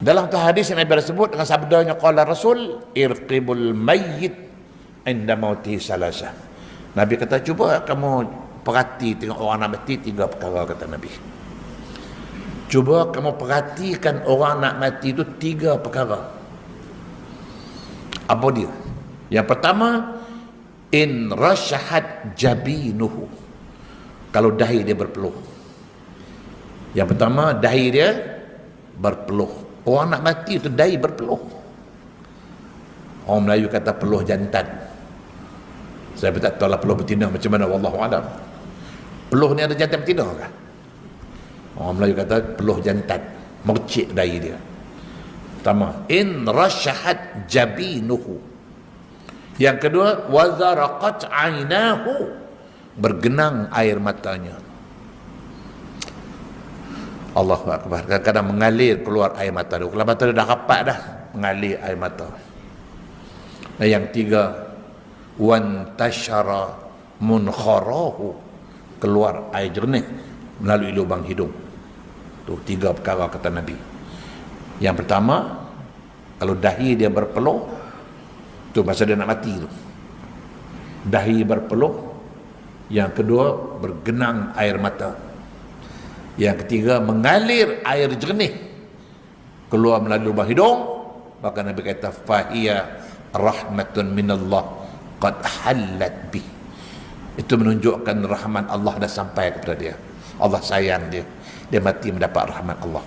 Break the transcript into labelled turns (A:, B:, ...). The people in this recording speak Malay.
A: Dalam hadis yang Nabi sebut dengan sabdanya qala Rasul irqibul mayyit inda mautihi salasa. Nabi kata cuba kamu perhati tengok orang nak mati 3 perkara, kata Nabi. Cuba kamu perhatikan orang nak mati itu 3 perkara. Apa dia? Yang pertama, in rasyahat jabinuhu. Kalau dahi dia berpeluh. Yang pertama, dahi dia berpeluh. Orang nak mati itu dahi berpeluh. Orang Melayu kata peluh jantan. Saya tak tahu lah peluh betina macam mana, wallahu a'lam. Peluh ni ada jantan betina kah? Orang Melayu kata peluh jantan, mercik dahi dia. Pertama, in rasyahat jabinuhu. Yang kedua, wazaraqat ainahu, bergenang air matanya. Allahu Akbar. Kadang-kadang mengalir keluar air mata dia. Kalau mata dia dah rapat dah, mengalir air mata. Dan yang 3, wantashara munkharahu, keluar air jernih melalui lubang hidung. Tu 3 perkara kata Nabi. Yang pertama, kalau dahi dia berpeluh, tu masa dia nak mati tu. Dahi berpeluh. Yang kedua, bergenang air mata. Yang ketiga, mengalir air jernih keluar melalui lubang hidung. Maka Nabi kata fahiya rahmatun minallah qad hallat bih. Itu menunjukkan rahmat Allah dah sampai kepada dia. Allah sayang dia, dia mati mendapat rahmat Allah.